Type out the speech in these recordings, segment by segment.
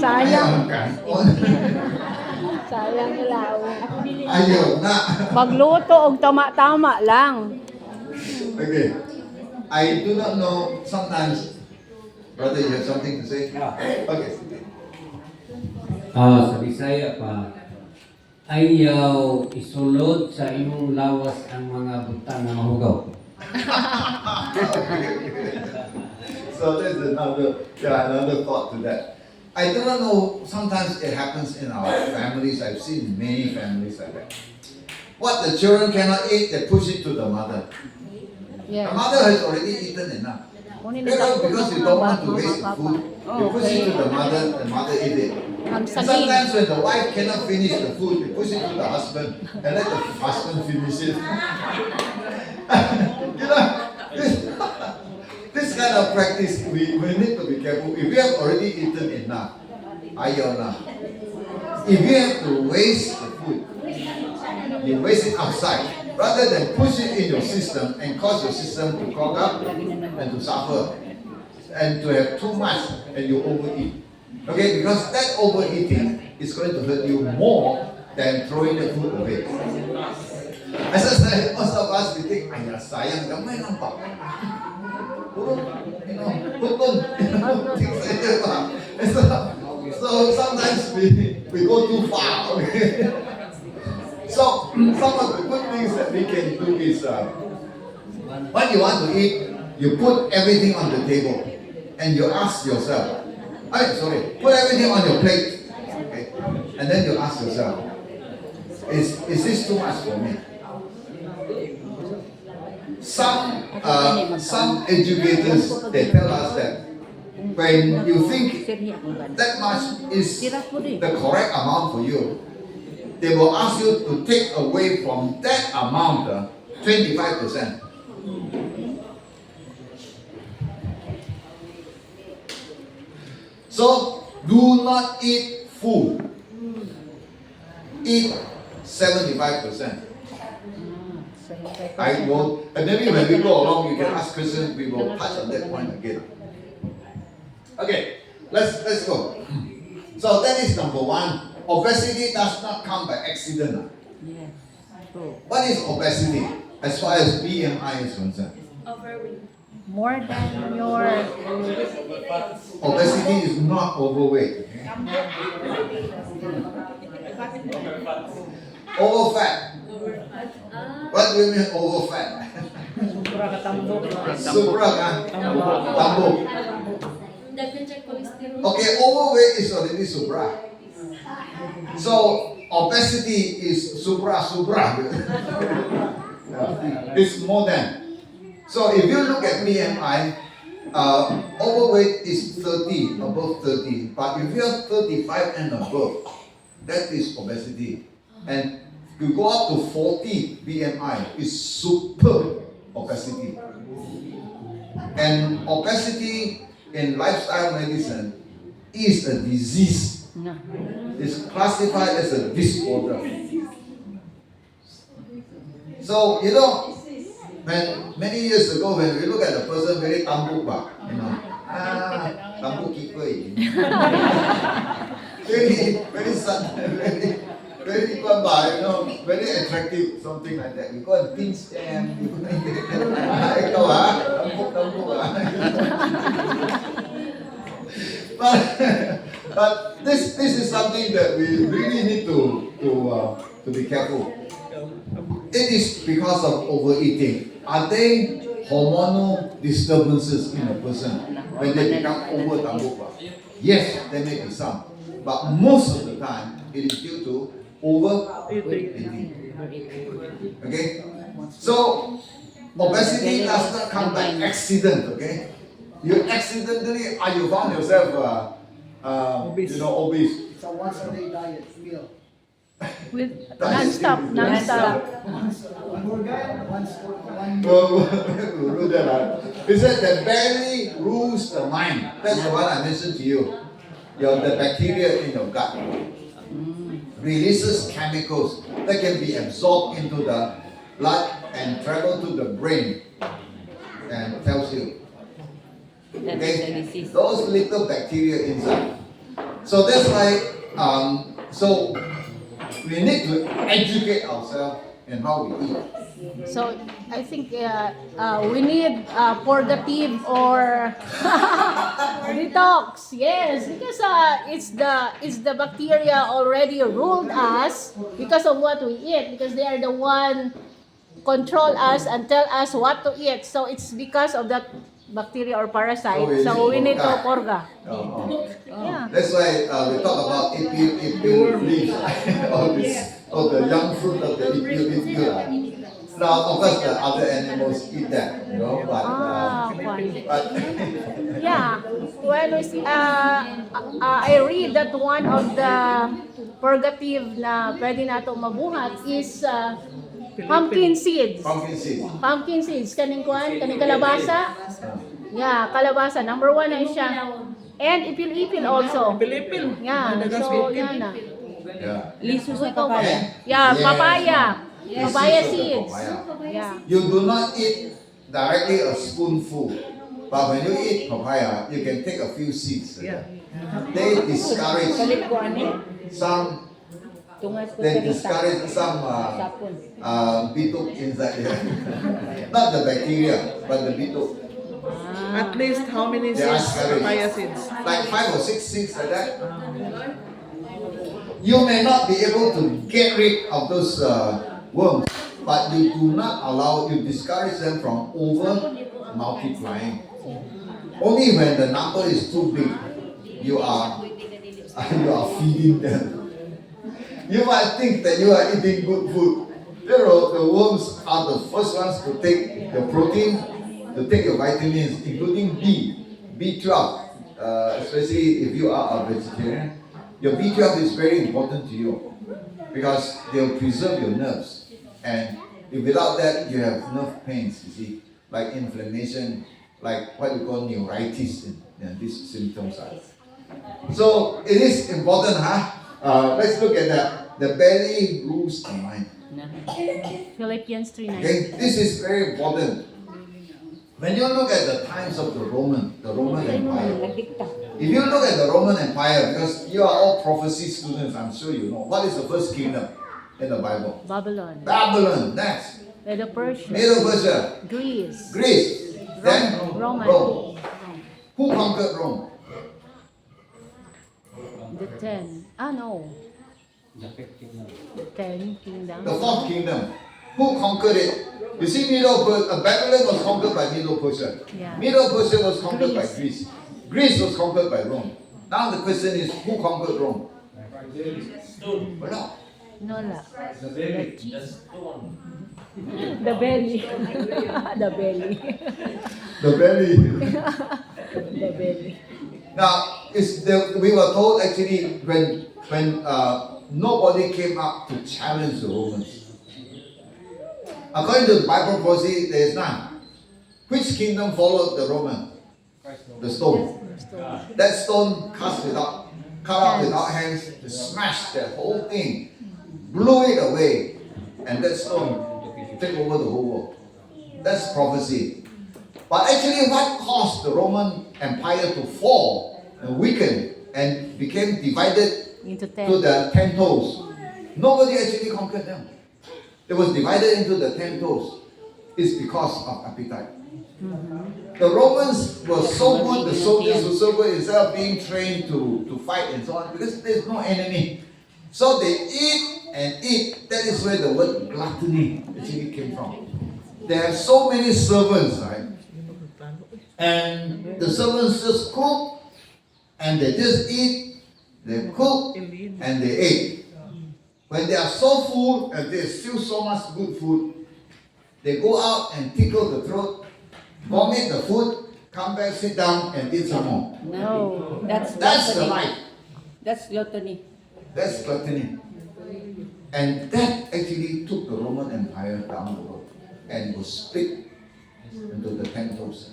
Sayang. ไม่เอากันโอ้ย Sayang ilaw. Ayaw na. Magluto og tama-tama lang. Okay. I do not know sometimes. Brother, you have something to say? Okay. Sa Bisaya pa, ayaw isulod sa imong lawas ang mga butang na mahugaw. So there's another thought to that. I do not know, sometimes it happens in our families. I've seen many families like that. What the children cannot eat, they push it to the mother. The mother has already eaten enough. Because you don't want to waste the food, you push it to the mother eat it. And sometimes when the wife cannot finish the food, you push it to the husband and let the husband finish it. You know, this kind of practice, we need to be careful. If we have already eaten enough, ayaw na. If you have to waste the food, you waste it outside, rather than push it in your system and cause your system to clog up and to suffer, and to have too much and you overeat. Okay, because that overeating is going to hurt you more than throwing the food away. As I said, most of us we think, "Ay, sayang gamay ng pa." Putol, things like that. So sometimes we go too far. Okay? So some of the good things that we can do is when you want to eat, you put everything on the table and you ask yourself, put everything on your plate, okay? And then you ask yourself, is this too much for me? Some educators, they tell us that when you think that much is the correct amount for you, they will ask you to take away from that amount 25%. So do not eat full. Eat 75%. I will, and maybe when we go along, you can ask questions. We will touch on that point again. Okay, let's go. So that is number one. Obesity does not come by accident. Yes. True. What is obesity as far as BMI is concerned? More than your Obesity is not overweight. Overfat. What do you mean overfat? Supra ka? Tambok. Okay, overweight is already supra. So obesity is supra. It's more than. So if you look at BMI, overweight is 30, above 30. But if you are 35 and above, that is obesity. And you go up to 40 BMI, is super obesity. And obesity in lifestyle medicine is a disease. It's classified as a disorder. So, when many years ago, when we look at a person very tambuk ba, tambuk keeper, very sudden, very very attractive, something like that. You go and pinch them, but this is something that we really need to be careful. It is because of overeating. Are there hormonal disturbances in a person when they become over-tambuk? Yes, there may be some. But most of the time, it is due to overeating. Okay? So, obesity does not come by accident, okay? You accidentally, you found yourself obese. So once a day diet meal. with non-stop. One burger, one He said the belly rules the mind. That's the one I mentioned to you. The bacteria in your gut releases chemicals that can be absorbed into the blood and travel to the brain and tells you. Okay? Those little bacteria inside. So that's why, so we need to educate ourselves in how we eat. So I think we need purgative or detox. Yes, because it's the bacteria already ruled us because of what we eat. Because they are the one control us and tell us what to eat. So it's because of that bacteria or parasite. So we need to purga. Yeah. That's why we talk about ipil leaves, all the young fruit of the ipil. Now, of course, the other animals eat that, but Fine. but Yeah. Well, I read that one of the purgative na pwede nato mabuhat is pumpkin seeds. pumpkin seeds. Pumpkin seeds. Kaning kalabasa. Yeah, kalabasa. Number 1 na siya. And ipil-ipil also. Pilipil. Yeah, so yan na. Yeah. Liso sa papaya. Yeah, papaya. Yes. Papaya This is the seeds. papaya. Yeah. You do not eat directly a spoonful, but when you eat papaya, you can take a few seeds. Yeah. They discourage some. They discourage some bitok inside there. Not the bacteria, but the bitok. At least how many They are seeds? discouraged. Papaya seeds. Like 5 or 6 seeds like that. You may not be able to get rid of those worms, but you do not allow, you discourage them from over multiplying. Only when the number is too big, you are feeding them. You might think that you are eating good food. The worms are the first ones to take the protein, to take your vitamins, including B12, especially if you are a vegetarian. Your B12 is very important to you because they'll preserve your nerves. And if without that, you have nerve pains, you see, like inflammation, like what we call neuritis, and these symptoms are. So it is important, let's look at that. The belly rules the mind. Philippians 3:9. Okay, this is very important. When you look at the times of the Roman Empire, if you look at the Roman Empire, because you are all prophecy students, I'm sure you know, what is the first kingdom in the Bible? Babylon. Babylon, next. The Persia. Middle Persia, Greece. Greece, then Roman. Rome. Who conquered Rome? The 10. No. The 15. The 10 kingdom. The fourth kingdom. Who conquered it? You see, Babylon was conquered by Middle Persia. Yeah. Middle Persia was conquered by Greece. Greece. Greece was conquered by Rome. Now the question is, who conquered Rome? Wala. No la. The belly, the stone. The belly. The belly. The belly. The belly. Now, we were told actually when nobody came up to challenge the Romans. According to the Bible prophecy, there is none. Which kingdom followed the Roman? The stone. That stone cut out without hands, to smash that whole thing, blew it away, and that stone took over the whole world. That's prophecy. But actually, what caused the Roman Empire to fall and weaken and became divided Into to 10. the 10 toes? Nobody actually conquered them. It was divided into the 10 toes. It's because of appetite. The Romans were so good, the soldiers were so good, instead of being trained to fight and so on, because there's no enemy. So they eat and eat. That is where the word gluttony actually came from. They have so many servants, right? And the servants just cook, and they just eat, they cook, and they ate. When they are so full, and there's still so much good food, they go out and tickle the throat, vomit the food, come back, sit down, and eat some more. No, that's That's the gluttony. life. That's gluttony. That's gluttony. And that actually took the Roman Empire down the road and was split into the 10 toes.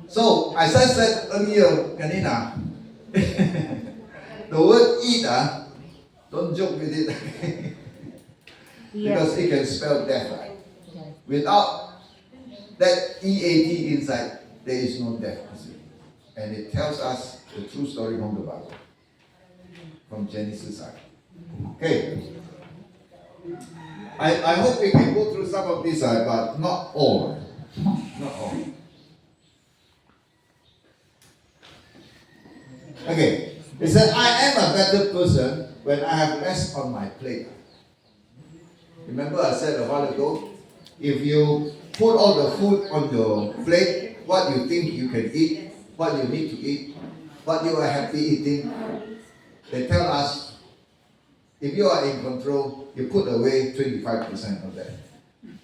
So, as I said earlier, Kanina, the word eat, don't joke with it. Because it can spell death. Without that EAT inside, there is no death. and it tells us the true story from the Bible, from Genesis side. Okay. I hope we can go through some of these, but not all. Not all. Okay. It said, I am a better person when I have less on my plate. Remember I said a while ago, if you put all the food on your plate, what you think you can eat, what you need to eat, what you are happy eating, they tell us, if you are in control, you put away 25% of that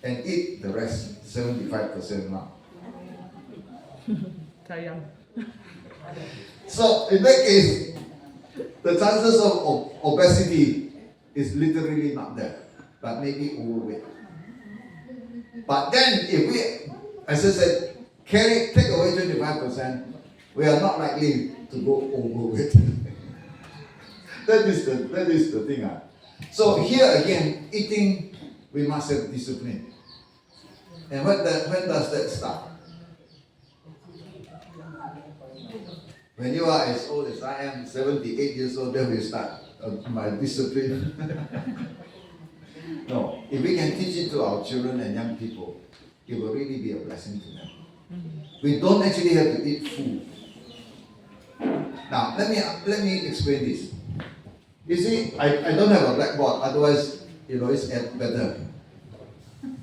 and eat the rest, 75% now. Sayang. So in that case, the chances of obesity is literally not there, but maybe overweight. But then if we, as I said, take away 25%, we are not likely to go overweight. That is the thing. So here again, eating, we must have discipline. And when does that start? When you are as old as I am, 78 years old, then we start my discipline. No, if we can teach it to our children and young people, it will really be a blessing to them. We don't actually have to eat food. Now, let me explain this. You see, I don't have a blackboard, otherwise, it's better.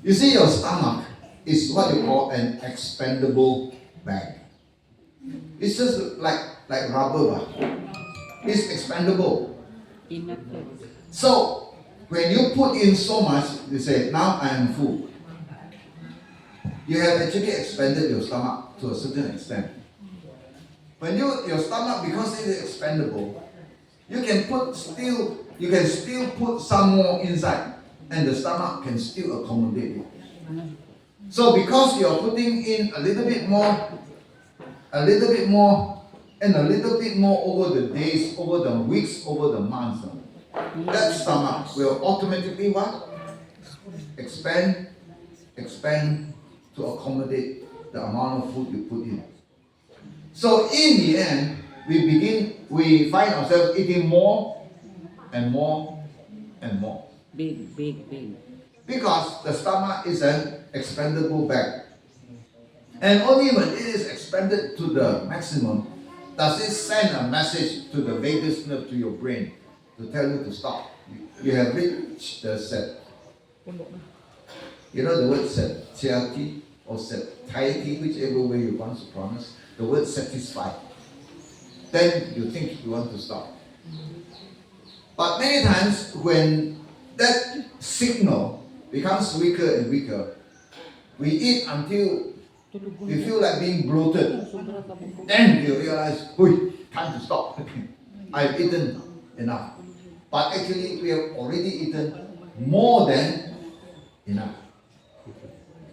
You see, your stomach is what you call an expandable bag. It's just like rubber. It's expandable. So, when you put in so much, you say, now I am full. You have actually expanded your stomach to a certain extent. When your stomach, because it is expandable, you can still put some more inside, and the stomach can still accommodate it. So because you are putting in a little bit more, and a little bit more over the days, over the weeks, over the months, that stomach will automatically what? Expand to accommodate the amount of food you put in. So in the end, we find ourselves eating more and more and more. Big. Because the stomach is an expandable bag. And only when it is expanded to the maximum, does it send a message to the vagus nerve, to your brain, to tell you to stop. You have reached the set. You know the word satiety or satiety, whichever way you want to pronounce, the word satisfied. Then you think you want to stop. But many times when that signal becomes weaker and weaker, we eat until we feel like being bloated. Then you realize, time to stop. I've eaten enough. But actually we have already eaten more than enough.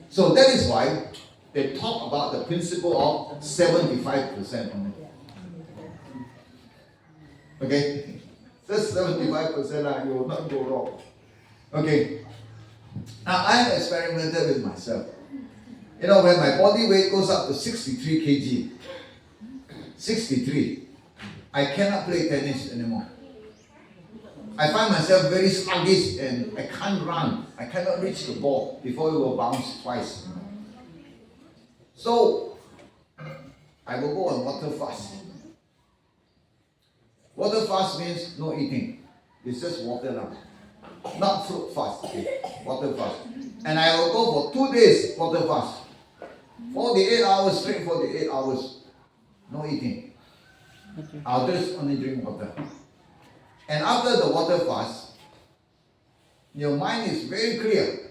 So that is why they talk about the principle of 75% only. Okay? Just 75%, you will not go wrong. Okay. Now I have experimented with myself. When my body weight goes up to 63 kg, 63, I cannot play tennis anymore. I find myself very sluggish and I can't run. I cannot reach the ball before it will bounce twice. So, I will go on water fast. Water fast means no eating. It's just water now. Not fruit fast, okay? Water fast. And I will go for 2 days water fast. 48 hours, straight 48 hours. No eating. I'll just only drink water. And after the water fast, your mind is very clear.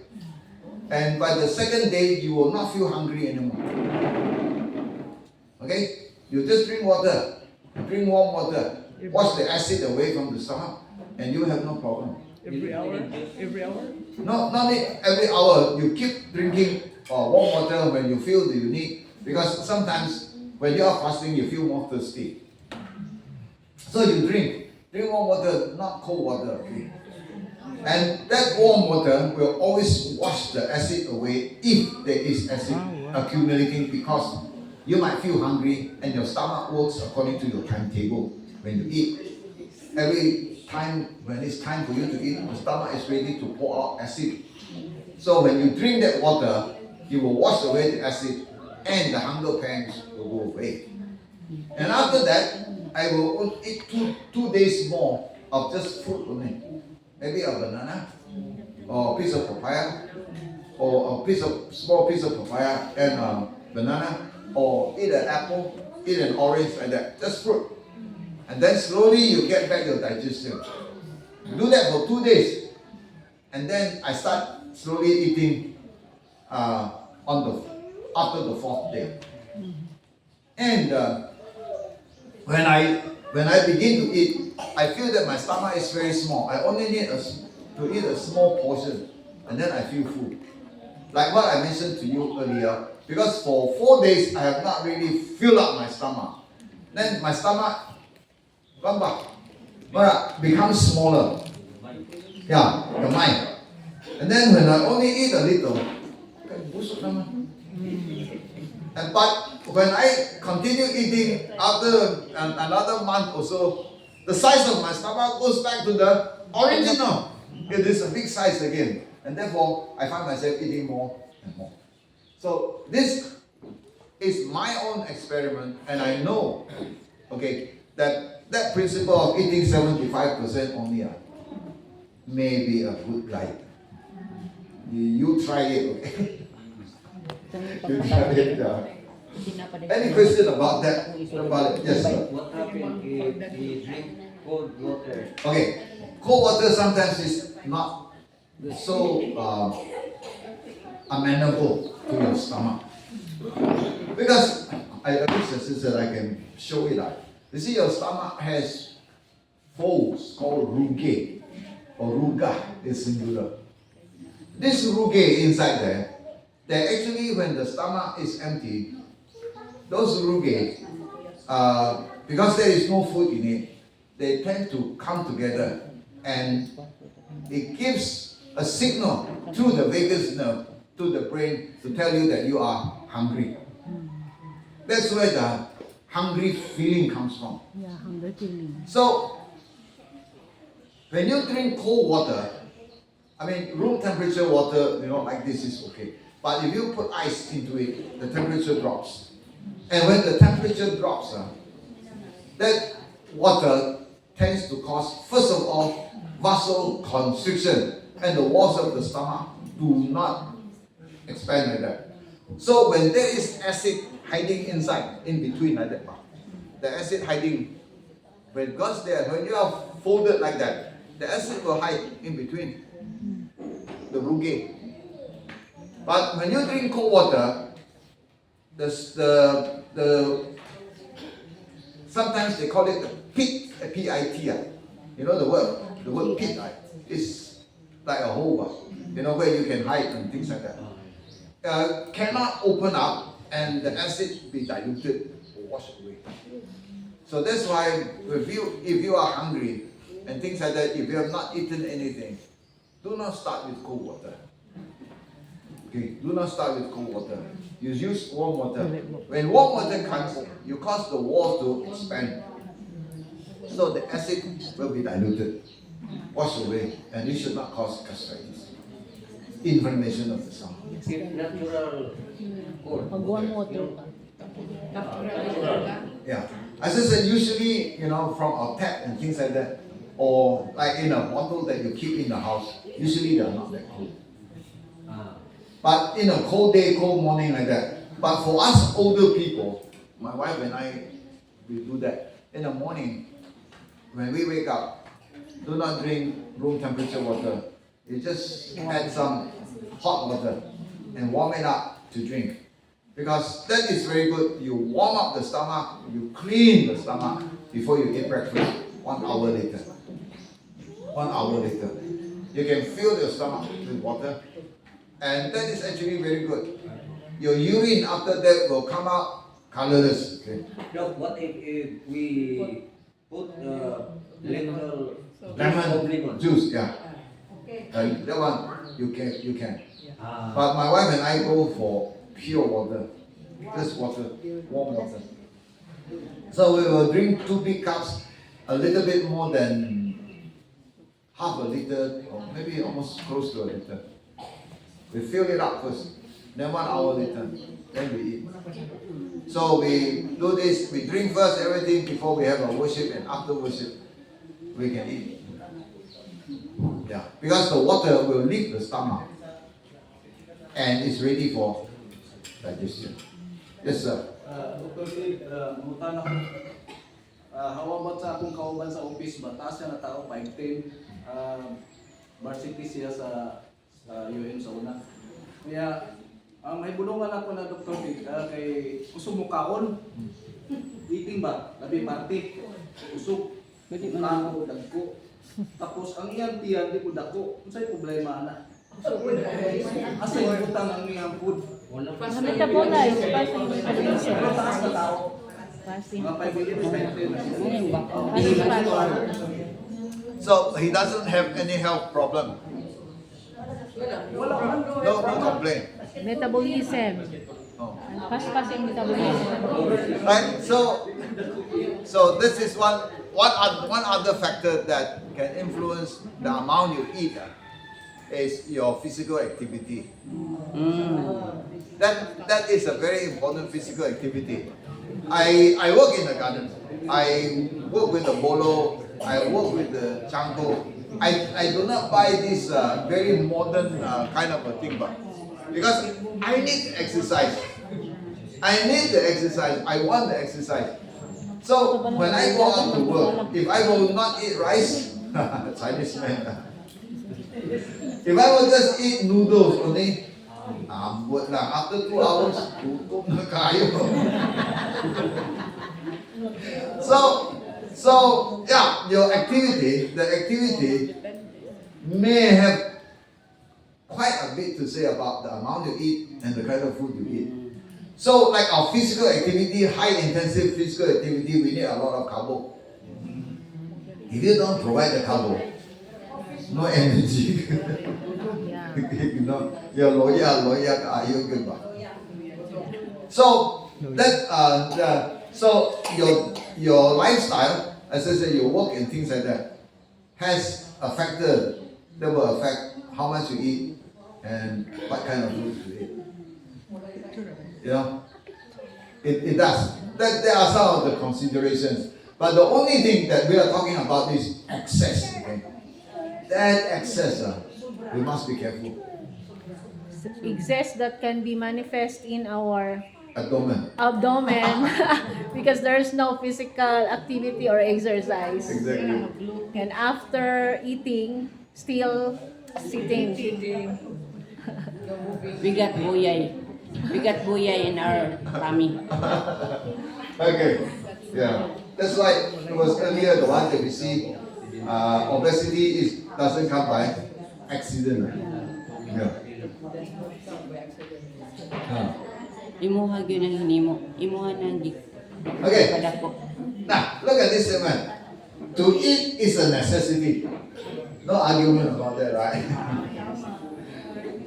And by the second day, you will not feel hungry anymore. Okay? You just drink water. Drink warm water. Wash the acid away from the stomach. And you have no problem. Every hour? No, not every hour. You keep drinking warm water when you feel that you need. Because sometimes when you are fasting, you feel more thirsty. So you drink. Drink warm water, not cold water. Okay? And that warm water will always wash the acid away if there is acid accumulating, because you might feel hungry and your stomach works according to your timetable. When you eat, every time when it's time for you to eat, the stomach is ready to pour out acid. So when you drink that water, you will wash away the acid and the hunger pangs will go away. And after that, I will eat two days more of just fruit only. Maybe a banana or a piece of papaya or small piece of papaya and a banana, or eat an apple, eat an orange like that, just fruit. And then slowly you get back your digestion. Do that for 2 days. And then I start slowly eating after the 4th day. And when I begin to eat, I feel that my stomach is very small. I only need to eat a small portion, and then I feel full. Like what I mentioned to you earlier, because for 4 days I have not really filled up my stomach. Then my stomach becomes smaller. Yeah, the mind. And then when I only eat a little, but when I continue eating after another month or so, the size of my stomach goes back to the original. It is a big size again. And therefore, I find myself eating more and more. So this is my own experiment, and I know, okay, that principle of eating 75% only may be a good guide. You try it, okay? You try it. Any question about that? About it? Yes, sir. What happens if we drink cold water? Okay, cold water sometimes is not so amenable to your stomach. Because I wish the sister I can show it. You see, your stomach has folds called rugae, or ruga is singular. This rugae inside there, they actually, when the stomach is empty, those rugae, because there is no food in it, they tend to come together, and it gives a signal through the vagus nerve to the brain to tell you that you are hungry. That's where the hungry feeling comes from. Yeah, hungry feeling. So, when you drink cold water, I mean, room temperature water, like this is okay. But if you put ice into it, the temperature drops. And when the temperature drops, that water tends to cause, first of all, vasoconstriction, and the walls of the stomach do not expand like that. So when there is acid hiding inside, in between like that, the acid hiding, when you are folded like that, the acid will hide in between the rugae. But when you drink cold water, sometimes they call it the pit, P-I-T. You know the word pit is like a hole, where you can hide and things like that. Cannot open up and the acid be diluted or washed away. So that's why if you are hungry and things like that, if you have not eaten anything, do not start with cold water. Okay, do not start with cold water. You use warm water. When warm water comes, you cause the walls to expand. So the acid will be diluted, washed away, and it should not cause gastritis, inflammation of the stomach. If natural cold Pag warm water pa. Yeah. As I said, usually, from a tap and things like that, or like in a bottle that you keep in the house, usually they are not that cold. But in a cold day, cold morning like that. But for us older people, my wife and I, we do that. In the morning, when we wake up, do not drink room temperature water. You just add some hot water and warm it up to drink. Because that is very good. You warm up the stomach, you clean the stomach before you eat breakfast 1 hour later. 1 hour later. You can fill your stomach with water. And that is actually very good. Your urine after that will come out colorless. Okay? No, what if we put little Lemon juice, yeah. That one you can. Ah. But my wife and I go for pure water. Just water, warm water. So we will drink 2 big cups, a little bit more than half a liter, or maybe almost close to a liter. We fill it up first, then 1 hour later, then we eat. So we do this, we drink first everything before we have our worship, and after worship, we can eat. Yeah, because the water will leave the stomach and it's ready for digestion. Yes, sir. Dr. Philip, mutan ako. How about sa akong kauban sa office ba? Taas siya na tao, 5'10". Varsity siya sa UM sa una. Kaya, may bulungan ako na Dr. Philip, kay kusog mo kaon. Eating ba? Labi party. Kusog. Tango, dagko. Tapos, ang iyang tiyan, di ko dako. Kung sa'yo problema na. Asa yung utang ang iyang food? Metabolize, fasting metabolism. Pero taas na tao. Fasting. Mga 5 minutes, 10 na siya. So he doesn't have any health problem. No complaint. Metabolism. No. Fasting metabolism. Right? So this is one other factor that can influence the amount you eat is your physical activity. That is a very important physical activity. I work in the garden. I work with the bolo. I work with the chango. I do not buy this very modern kind of a thing, but because I need exercise. I need the exercise. I want the exercise. So when I go out to work, if I will not eat rice, Chinese man. If I will just eat noodles only, after 2 hours, gutom na kayo. So yeah, the activity may have quite a bit to say about the amount you eat and the kind of food you eat. So like our physical activity, high intensive physical activity, we need a lot of carbo. If you don't provide the carbo, no energy. You know, your lawyer, you good one. So so your lifestyle, as I said, your work and things like that, has a factor that will affect how much you eat and what kind of food you eat. You know, it does. There are some of the considerations, but the only thing that we are talking about is excess. Okay? That excess, we must be careful. Excess that can be manifest in our Abdomen. because there's no physical activity or exercise. Exactly. And after eating, still sitting. We got buyay. We got buyay in our tummy. Okay. Yeah. That's why it was earlier the one that we see. Obesity doesn't come by accident. Yeah. Imuha gyud ang hinimo. Imuha nang di. Okay. Padako. Now, look at this statement. To eat is a necessity. No argument about that, right?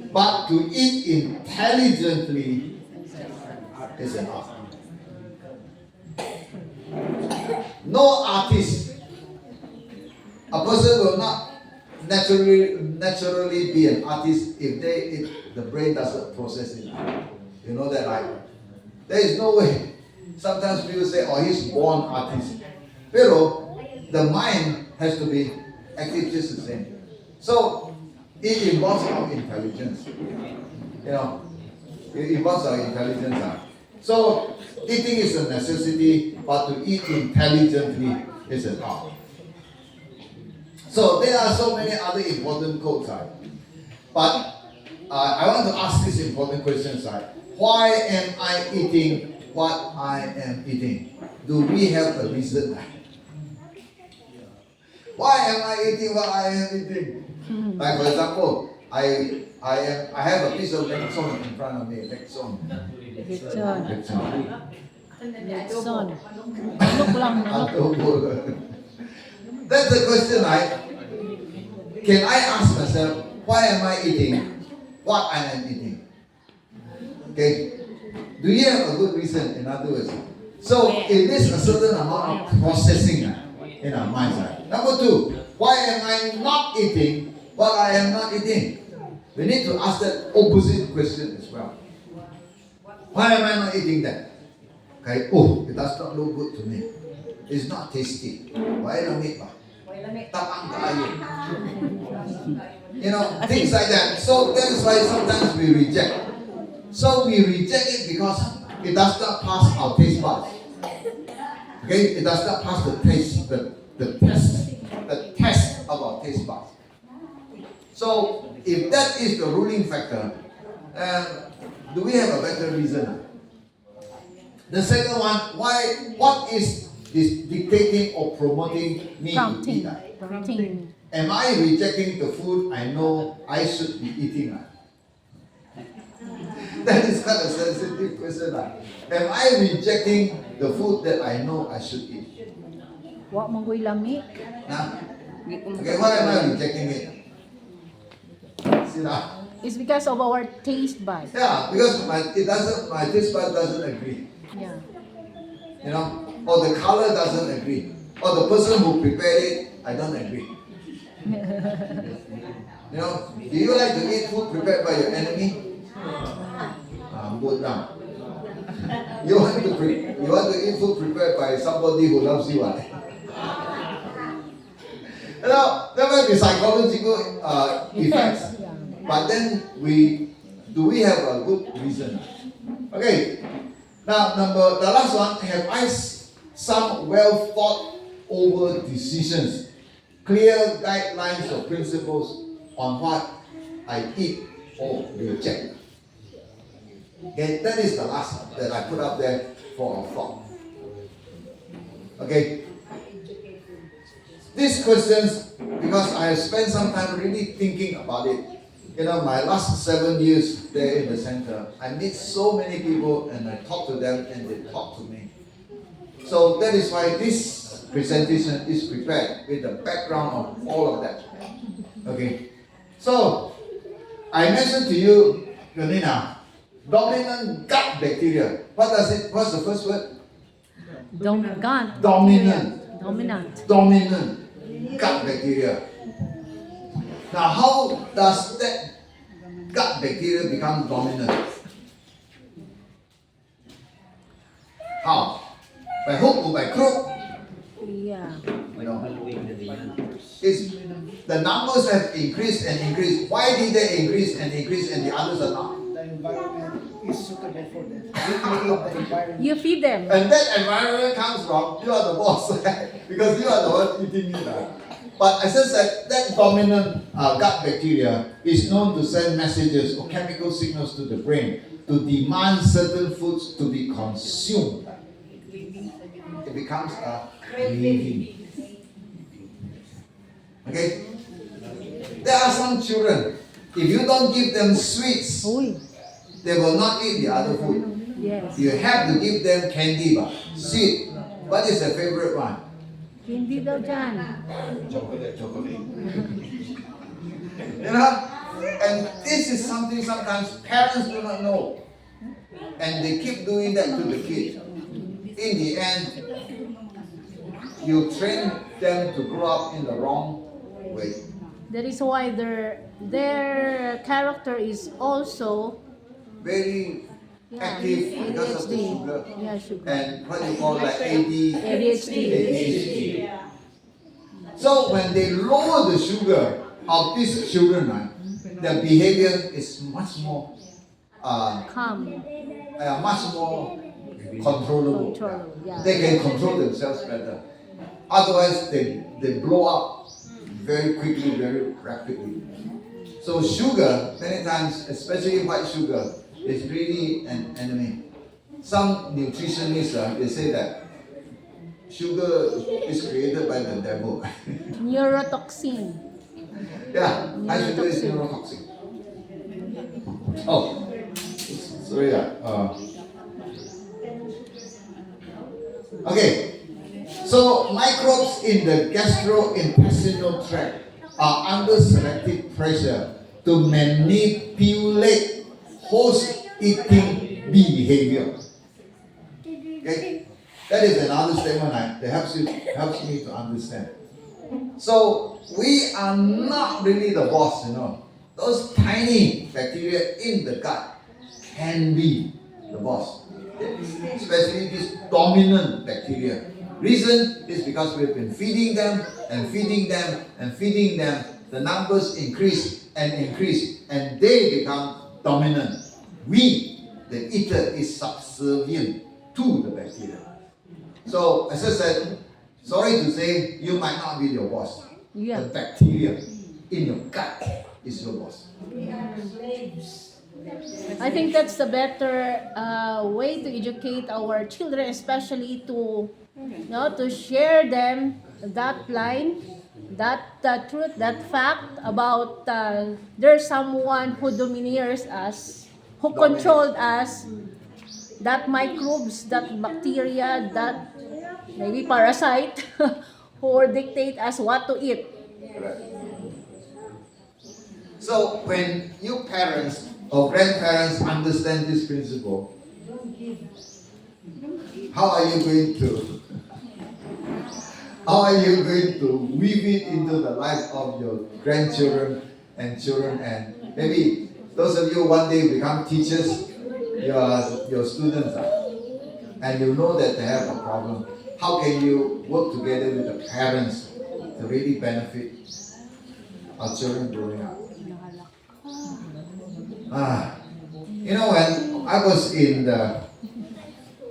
But to eat intelligently is an art. No artist, a person will not naturally be an artist if the brain doesn't process it. You know that, right? There is no way. Sometimes people say, oh, he's born artist. Pero the mind has to be active just the same. So it involves our intelligence. You know, it involves our intelligence. So eating is a necessity, but to eat intelligently is an art. So there are so many other important quotes. But I want to ask this important question. Why am I eating what I am eating? Do we have a reason? Why am I eating what I am eating? Like for example, I have a piece of Lechon in front of me. Lechon. That's the question, right? Can I ask myself, why am I eating what I am eating? Okay. Do you have a good reason? In other words, so it is a certain amount of processing in our minds. Number two, why am I not eating what I am not eating? We need to ask that opposite question as well. Why am I not eating that? Okay, oh, it does not look good to me. It's not tasty. Why don't eat? Tapang tayo. You know, things like that. So that is why sometimes we reject. So we reject it because it does not pass our taste buds. Okay, it does not pass the taste, the test of our taste buds. So if that is the ruling factor, do we have a better reason? The second one, what is this dictating or promoting me to eat? Prompting. Am I rejecting the food I know I should be eating? That is kind of a sensitive question. Am I rejecting the food that I know I should eat? Wa manggoy lami. Okay, why am I rejecting it? See now? It's because of our taste buds. Yeah, because my taste bud doesn't agree. Yeah. You know, or the color doesn't agree, or the person who prepared it, I don't agree. You know, do you like to eat food prepared by your enemy? Good now. You want to eat food prepared by somebody who loves you, right? You know, there might be psychological effects, Yeah. but then do we have a good reason? Okay. Now, the last one, have I some well thought over decisions, clear guidelines or principles on what I eat or reject? Okay, that is the last that I put up there for a thought. Okay. These questions, because I have spent some time really thinking about it. You know, my last 7 years there in the center, I meet so many people and I talk to them and they talk to me. So that is why this presentation is prepared with the background of all of that. Okay. So, I mentioned to you, Yonina, dominant gut bacteria. What's the first word? Dominant. Dominant gut bacteria. Now, how does that gut bacteria become dominant? How? By hook or by crook? Yeah. You know, the numbers have increased and increased. Why did they increase and increase and the others are not? The environment is suitable for them. We create the environment. You feed them. And that environment comes from you are the boss, because you are the one eating it. But as I said, that dominant gut bacteria is known to send messages or chemical signals to the brain to demand certain foods to be consumed. It becomes a craving. Okay? There are some children, if you don't give them sweets, Uy. they will not eat the other food. Yes. You have to give them candy, sweet. What is their favorite one? Hindi daw dyan. Chocolate. You know? And this is something sometimes parents do not know. And they keep doing that to the kids. In the end, you train them to grow up in the wrong way. That is why their character is also Very active because of the ADHD. sugar. Yeah, sugar. And what you call like ADHD. So when they lower the sugar of these children, their behavior is much more Calm. much more controllable. Control. Yeah. They can control themselves better. Otherwise, they blow up very quickly, very rapidly. So sugar, many times, especially white sugar, is really an enemy. Some nutritionists, they say that sugar is created by the devil. Neurotoxin. Yeah, high sugar is neurotoxic. Oh, sorry. Okay, so microbes in the gastrointestinal tract are under selective pressure to manipulate host eating B behavior. Okay? That is another statement that helps me to understand. So we are not really the boss, you know. Those tiny bacteria in the gut can be the boss. Especially this dominant bacteria. Reason is because we've been feeding them and feeding them and feeding them. The numbers increase, and they become dominant. We, the eater, is subservient to the bacteria. So, as I said, sorry to say, you might not be your boss. Yeah. The bacteria in your gut is your boss. I think that's the better way to educate our children, especially to, you know, to share them that line, that truth, that fact about there's someone who domineers us, who controlled us, that microbes, that bacteria, that maybe parasite, who dictate us what to eat. Correct. So when you parents or grandparents understand this principle, how are you going to weave it into the life of your grandchildren and children, and maybe those of you one day become teachers, your students are, and you know that they have a problem. How can you work together with the parents to really benefit our children growing up? You know, when I was in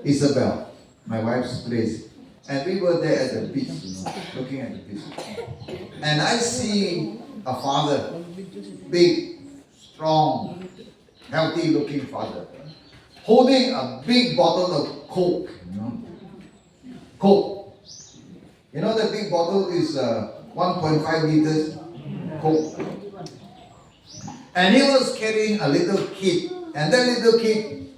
Isabel, my wife's place, and we were there at the beach, you know, looking at the beach, and I see a father, big, strong, healthy-looking father, holding a big bottle of Coke, you know. Coke. You know the big bottle is 1.5 liters Coke. And he was carrying a little kid, and that little kid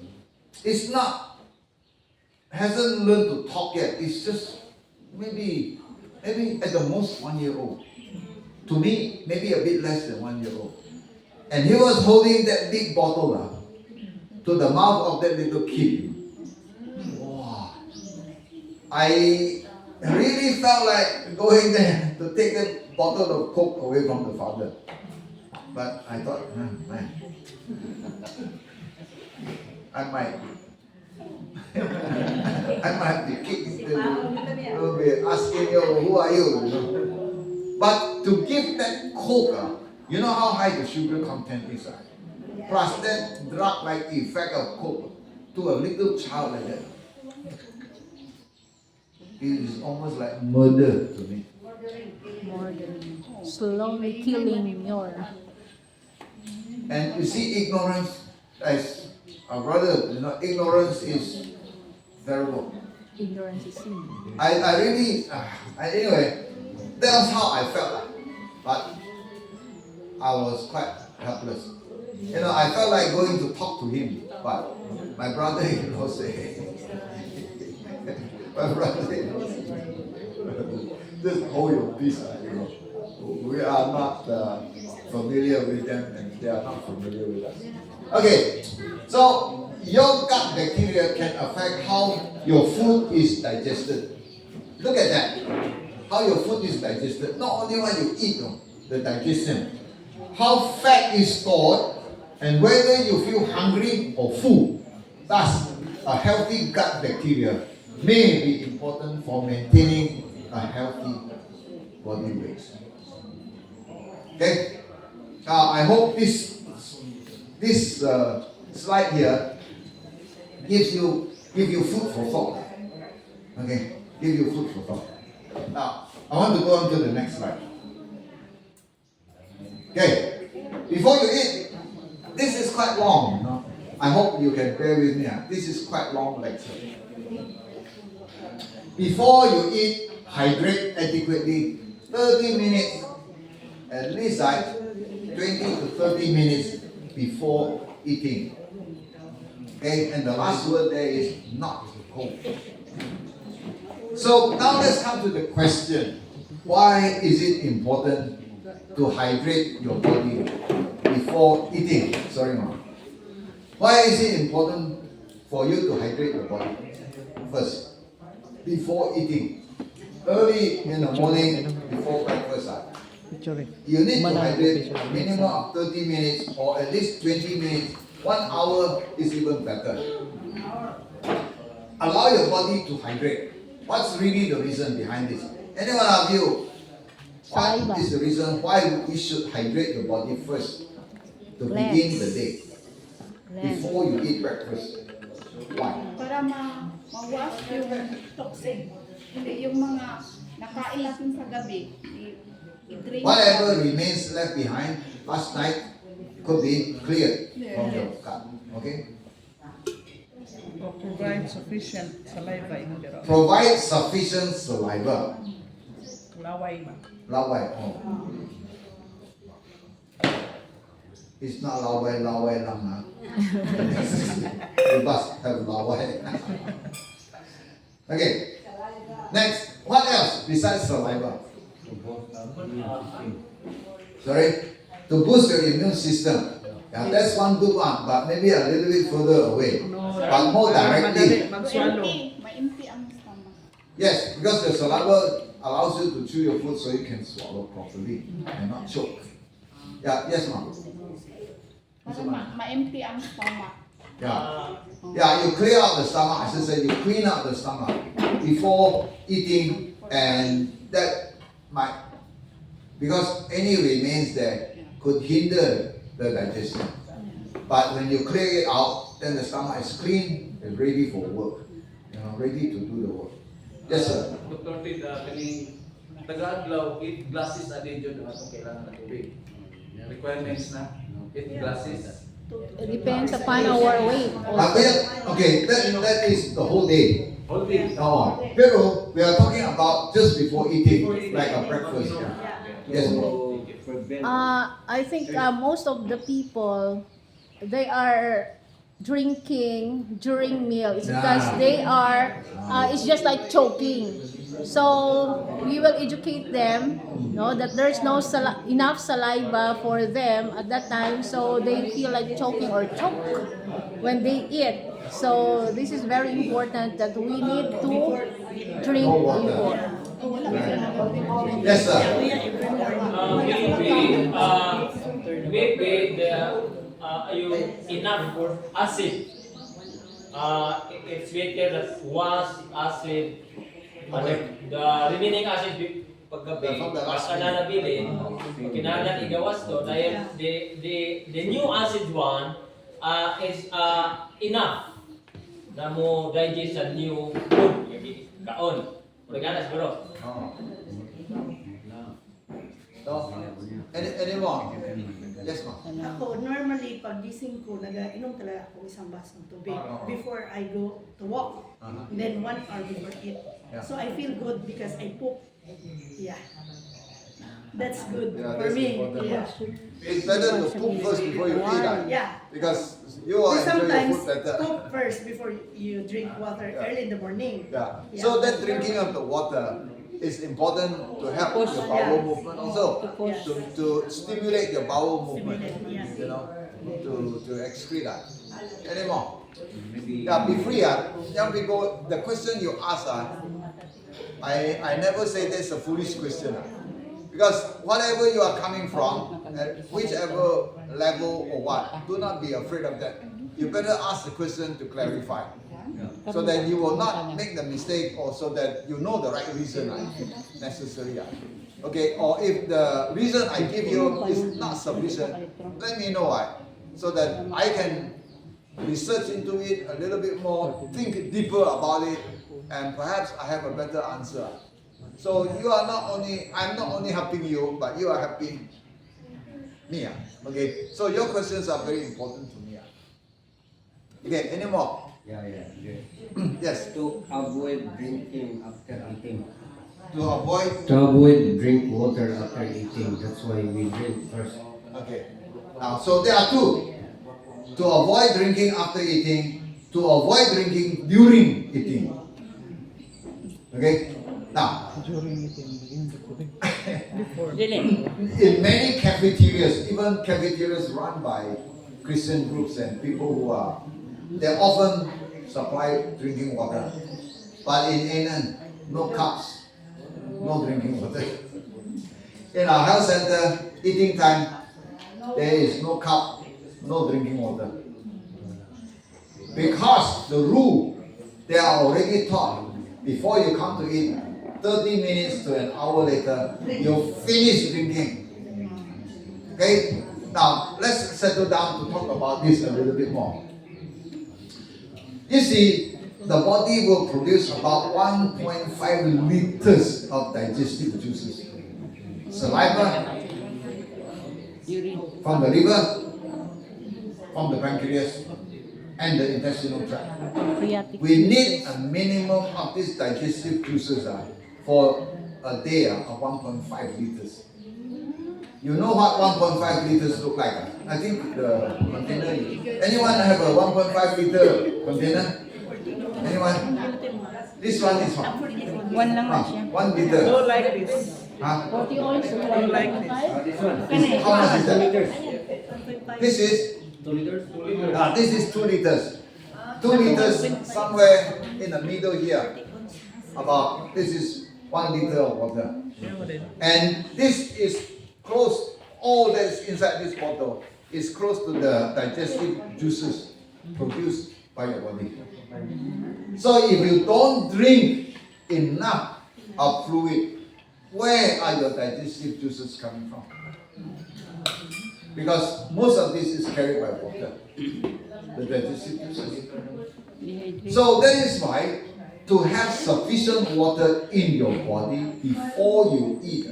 hasn't learned to talk yet. It's just maybe at the most 1 year old. To me, maybe a bit less than 1 year old. And he was holding that big bottle to the mouth of that little kid. Wow. I really felt like going there to take that bottle of Coke away from the father. But I thought, man, I might have to kick him. Will be asking you, who are you? You know? But to give that Coke, you know how high the sugar content is. Plus that drug-like effect of Coke to a little child like that. It is almost like murder to me. More than slowly killing your. And you see, ignorance, as our brother, you know, ignorance is terrible. Ignorance is sin. I really, anyway, that was how I felt like. But I was quite helpless. You know, I felt like going to talk to him, but my brother-in-law said, just hold your peace, you know. We are not familiar with them, and they are not familiar with us. Okay, so your gut bacteria can affect how your food is digested. Look at that. How your food is digested. Not only what you eat, the digestion. How fat is stored, and whether you feel hungry or full. Thus, a healthy gut bacteria may be important for maintaining a healthy body weight. Okay? I hope this slide here give you food for thought. Okay? Give you food for thought. Now, I want to go on to the next slide. Okay. Before you eat, this is quite long. You know? I hope you can bear with me. This is quite long lecture. Before you eat, hydrate adequately. 30 minutes, at least 20 to 30 minutes before eating. Okay, and the last word there is not cold. So now let's come to the question. Why is it important to hydrate your body before eating? Sorry, Mom. Why is it important for you to hydrate your body first, before eating. Early in the morning, before breakfast, you need to hydrate a minimum of 30 minutes or at least 20 minutes. 1 hour is even better. Allow your body to hydrate. What's really the reason behind this? Anyone of you? What Saliva. is the reason why we should hydrate your body first to begin the day before you eat breakfast? Why? Para ma-wash yung toxic. Hindi yung mga nakain natin sa gabi, i-drain. Whatever remains left behind last night could be cleared from your gut. Okay? To provide sufficient saliva in the Provide sufficient saliva. laway. Laway. Oh. It's not laway lang ha. You must have laway. Okay. Next, what else besides saliva? Sorry? To boost your immune system. Yeah, that's one good one, but maybe a little bit further away. But more directly. Mag-swallow. Ma-empty ang stomach. Yes, because the saliva allows you to chew your food so you can swallow properly and not choke. Yeah, yes, ma'am. Para ma-empty ang stomach. Yeah. Yeah, you clear out the stomach. I should say you clean out the stomach before eating, and that might, because any remains there could hinder the digestion. But when you clear it out, then the stomach is clean and ready for work. You know, ready to do the work. Yes, sir. Dr. Tit, kaning taga-adlaw, 8 glasses a day yun ang atong kailangan na tubig. Requirements na, 8 glasses. It depends upon our weight. Okay, that is the whole day. Whole day. No, pero we are talking about just before eating, like a breakfast. Yes, ma'am. I think most of the people, they are drinking during meal. It's because they are, it's just like choking. So we will educate them, no, that there's no enough saliva for them at that time, so they feel like choking or choke when they eat. So this is very important that we need to drink before. Yes, sir. Maybe enough acid. It's better that was acid. The remaining acid paggabi, mas ka na nabili, kinahanglan igawas to dahil the new acid one is enough na mo digest sa new food kaon. Maganas bro. Any more? Yes, ma'am. Ako, normally, pag gising ko, nag-inom talaga ako isang bas ng tubig before I go to walk. And then 1 hour before eat. Yeah. So I feel good because I poop. Yeah. That's good Yeah, for that's me. important. Yeah. It's better to poop first before you eat, Yeah. because you will enjoy your Sometimes food better. poop first before you drink water early in the morning. Yeah. Yeah. So that drinking of the water is important to help your bowel movement also, to stimulate your bowel movement, Yes. you know, to excrete that. Any more? Yeah, be free. Young people, the question you ask, I never say that's a foolish question. Because whatever you are coming from, at whichever level or what, do not be afraid of that. You better ask the question to clarify. So that you will not make the mistake, or so that you know the right reason necessary. Okay, or if the reason I give you is not sufficient, let me know so that I can research into it a little bit more, think deeper about it, and perhaps I have a better answer. So you are not only, I'm not only helping you, but you are helping me. Okay, so your questions are very important to me. Okay, any more? Yeah. Yes. To avoid drinking after eating. To avoid. To avoid drink water after eating. That's why we drink first. Okay. Now, so there are two. To avoid drinking after eating. To avoid drinking during eating. Okay. Now. In many cafeterias, even cafeterias run by Christian groups and people who are, they often supply drinking water. But in Anan, no cups, no drinking water. In our health center, eating time, there is no cup, no drinking water. Because the rule, they are already taught, before you come to eat, 30 minutes to an hour later, you finish drinking. Okay? Now, let's settle down to talk about this a little bit more. You see, the body will produce about 1.5 liters of digestive juices. Saliva, from the liver, from the pancreas, and the intestinal tract. Pancreatic We need juices. a minimum of these digestive juices for a day of 1.5 liters. You know what 1.5 liters look like? I think the container. Anyone have a 1.5 liter container? Anyone? This one is what? One lang na siya. 1 liter. No like this. Huh? 40 ounces. Don't like this. How much is that? This is 2 liters? 2 liters. this is 2 liters. 2 liters somewhere in the middle here. About this is 1 liter of water. And this is close, all that is inside this bottle is close to the digestive juices produced by your body. So if you don't drink enough of fluid, where are your digestive juices coming from? Because most of this is carried by water, the digestive juices. So that is why to have sufficient water in your body before you eat,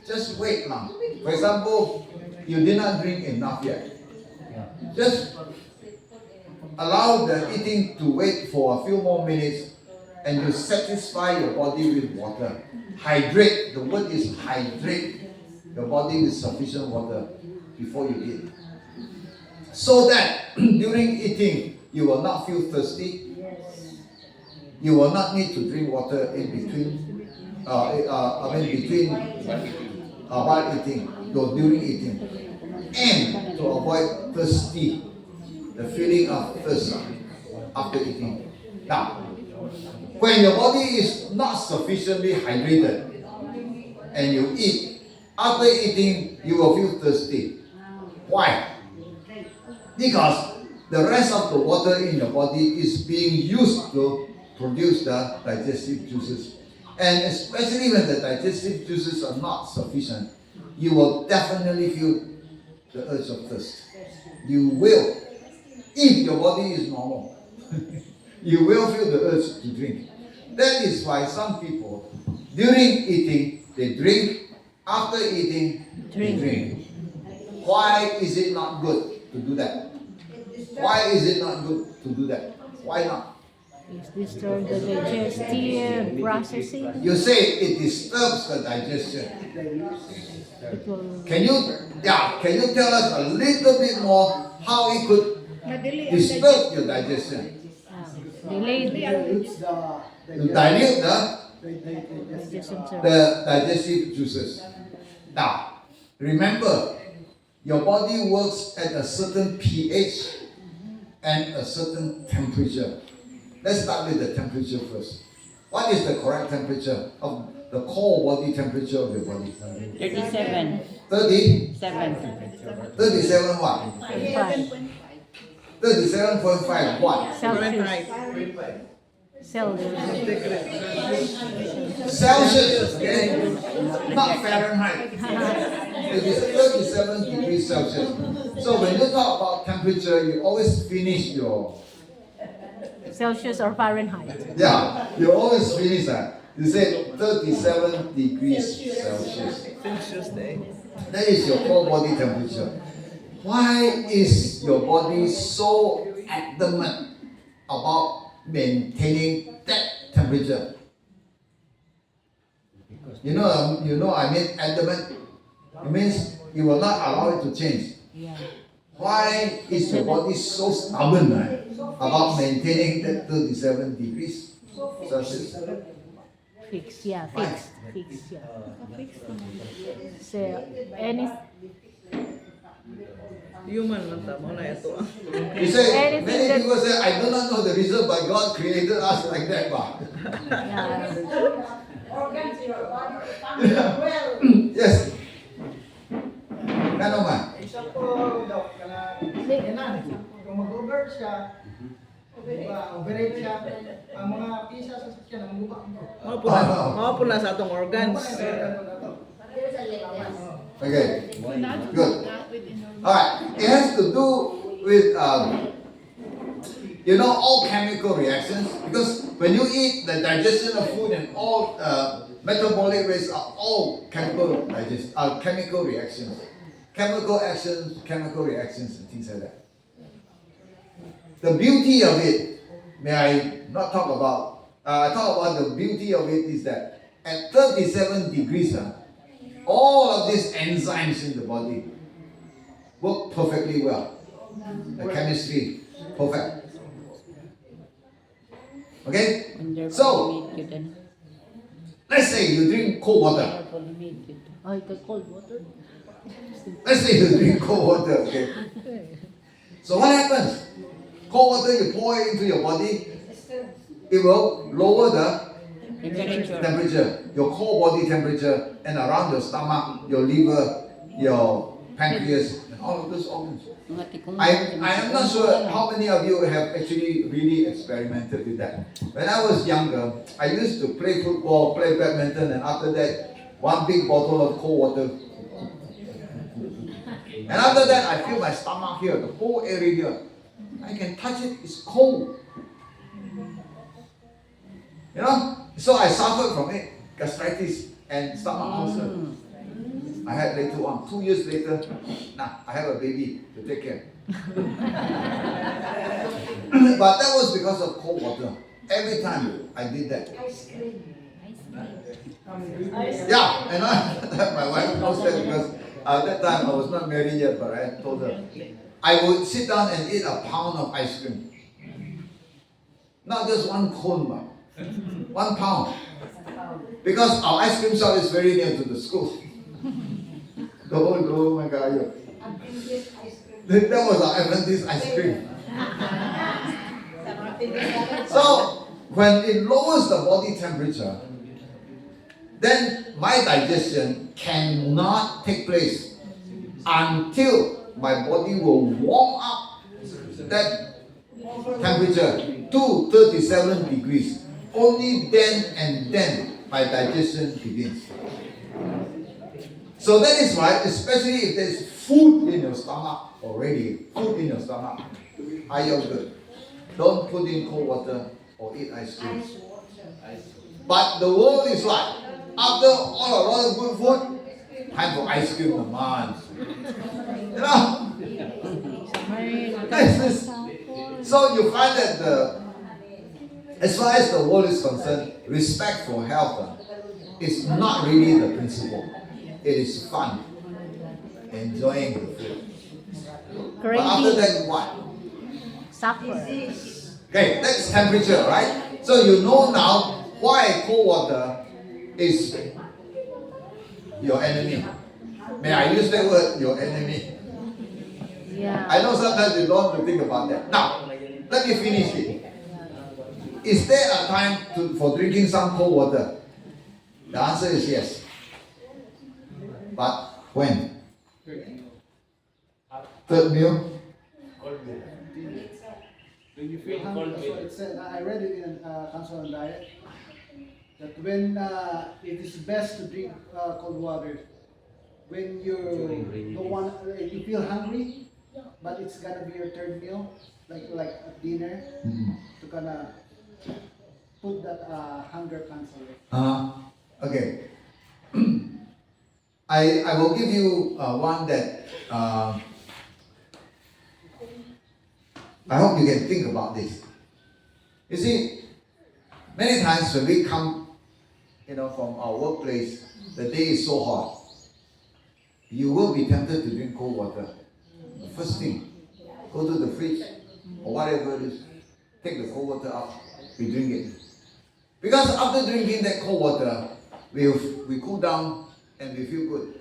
just wait now. For example, you did not drink enough yet. Just allow the eating to wait for a few more minutes and you satisfy your body with water. Hydrate, the word is hydrate your body with sufficient water before you eat. So that during eating, you will not feel thirsty. You will not need to drink water in between, while eating, or during eating. And to avoid thirsty, the feeling of thirst after eating. Now, when your body is not sufficiently hydrated and you eat, after eating, you will feel thirsty. Why? Because the rest of the water in your body is being used to produce the digestive juices. And especially when the digestive juices are not sufficient, you will definitely feel the urge of thirst. You will. If your body is normal, you will feel the urge to drink. That is why some people, during eating, they drink. After eating, they drink. Why is it not good to do that? Why is it not good to do that? Why not? It disturbs the digestive processing. You say it disturbs the digestion. It will Can you tell us a little bit more how it could Madali ang disturb your digestion? delay the You dilute digestive the digestive juices. Now, remember, your body works at a certain pH and a certain temperature. Let's start with the temperature first. What is the correct temperature of the core body temperature of your body? 37. 30? 7. 37 what? 37.5 what? Celsius. Celsius, okay? Not Fahrenheit. It is 37 degrees Celsius. So when you talk about temperature, you always finish your, Celsius or Fahrenheit. yeah, you always finish that. You say 37 degrees Celsius. That is your core body temperature. Why is your body so adamant about maintaining that temperature? You know I mean adamant. It means you will not allow it to change. Yeah. Why is your body so stubborn about maintaining that 37 degrees Celsius? Fixed, yeah. So, Human man ta mo na ito. You say, Anything many that- people say, I do not know the reason why God created us like that, but yes. Ano man? Example, Doc, kung mag-over siya, operate siya, ang mga pisa sa sasakyan, ang guba mo. Mao po na sa atong organs. Okay, good. Alright, it has to do with, all chemical reactions, because when you eat, the digestion of food and all metabolic rates are all chemical reactions. Chemical reactions, and things like that. The beauty of it, may I not talk about, talk about the beauty of it is that at 37 degrees, all of these enzymes in the body work perfectly well. The chemistry, perfect. Okay? So, let's say you drink cold water. Ay, the cold water. Let's say you drink cold water, okay? So what happens? Cold water, you pour it into your body, it will lower the temperature, your core body temperature, and around your stomach, your liver, your pancreas, and all of those organs. I am not sure how many of you have actually really experimented with that. When I was younger, I used to play football, play badminton, and after that, one big bottle of cold water. And after that, I feel my stomach here, the whole area here. I can touch it, it's cold. So I suffered from it, gastritis and stomach ulcer. I had later on, 2 years later, I have a baby to take care. But that was because of cold water. Every time I did that. Yeah, and my wife knows that because at that time I was not married yet, but I told her I would sit down and eat a pound of ice cream. Not just one cone, but 1 pound. Because our ice cream shop is very near to the school. Oh my God. That was our Adventist ice cream. So, when it lowers the body temperature, then my digestion cannot take place until my body will warm up that temperature to 37 degrees. Only then and then my digestion begins. So that is why, especially if there's food in your stomach already, are you good? Don't put in cold water or eat ice cream. But the world is like, after a lot of good food, time for ice cream, the man. So you find that as far as the world is concerned, respect for health is not really the principle. It is fun, enjoying the food. But after that, what? Suffer. Okay, that's temperature, right? So you know now why cold water is your enemy. May I use that word, your enemy? Yeah. I know sometimes you don't want to think about that. Now, let me finish it. Is there a time for drinking some cold water? The answer is yes. But when? Third meal? When you feel hungry, so it said, I read it in Council on Diet, that when it is best to drink cold water when you feel hungry, but it's gonna be your third meal, like a dinner, to kinda put that hunger cancel. Okay. I will give you one that I hope you can think about this. You see, many times when we come, from our workplace, the day is so hot. You will be tempted to drink cold water. The first thing, go to the fridge or whatever it is, take the cold water out, we drink it. Because after drinking that cold water, we cool down and we feel good.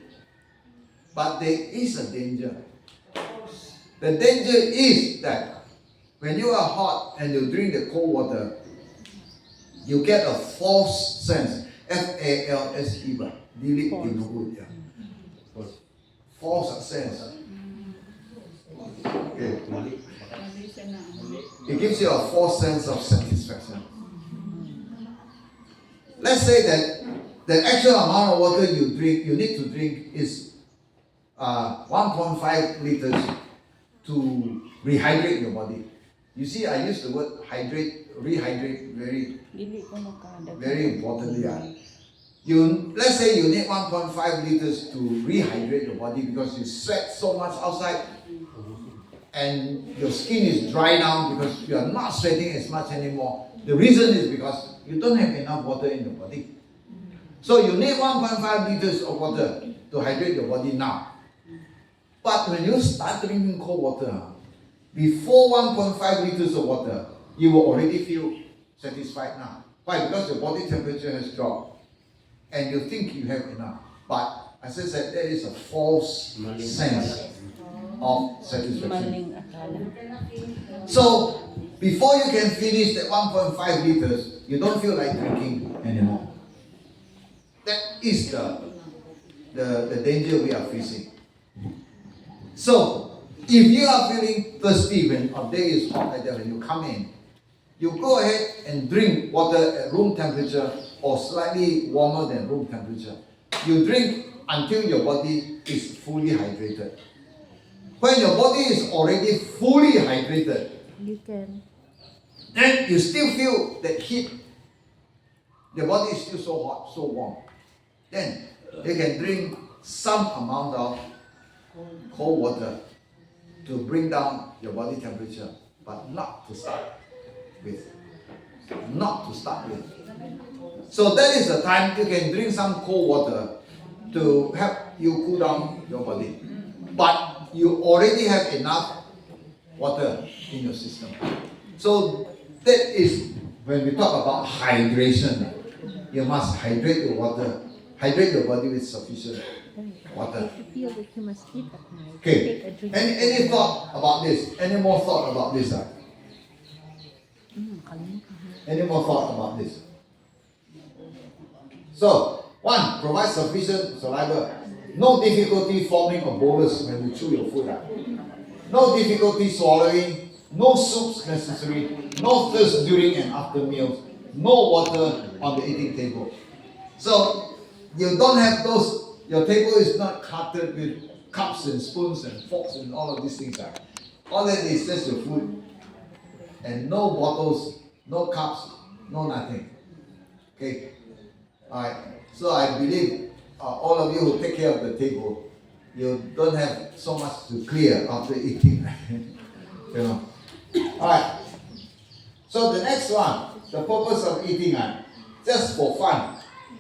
But there is a danger. The danger is that when you are hot and you drink the cold water, you get a false sense. F-A-L-S-E, dilik tinubud, yeah. False sense. Okay. It gives you a false sense of satisfaction. Let's say that the actual amount of water you need to drink is 1.5 liters to rehydrate your body. You see, I use the word rehydrate very importantly. Let's say you need 1.5 liters to rehydrate your body because you sweat so much outside and your skin is dry down because you are not sweating as much anymore. The reason is because you don't have enough water in your body. So you need 1.5 liters of water to hydrate your body now. But when you start drinking cold water, before 1.5 liters of water, you will already feel satisfied now. Why? Because your body temperature has dropped and you think you have enough. But as I said, there is a false sense of satisfaction. So, before you can finish that 1.5 liters, you don't feel like drinking anymore. That is the danger we are facing. So, if you are feeling thirsty when a day is hot like that, when you come in, you go ahead and drink water at room temperature or slightly warmer than room temperature. You drink until your body is fully hydrated. When your body is already fully hydrated, then you still feel that heat. The body is still so hot, so warm. Then you can drink some amount of cold water to bring down your body temperature, but not to start with. Not to start with. So that is the time you can drink some cold water to help you cool down your body. But you already have enough water in your system. So that is when we talk about hydration. You must hydrate your water, hydrate your body with sufficient water. Okay. Any thought about this? Any more thought about this? Any more thought about this? So, 1, provide sufficient saliva. No difficulty forming a bolus when you chew your food. No difficulty swallowing. No soups necessary. No thirst during and after meals. No water on the eating table. So, you don't have those. Your table is not cluttered with cups and spoons and forks and all of these things. All that is just your food. And no bottles, no cups, no nothing. Okay? Alright. So I believe all of you who take care of the table, you don't have so much to clear after eating. You know. Alright. So the next one, the purpose of eating, just for fun.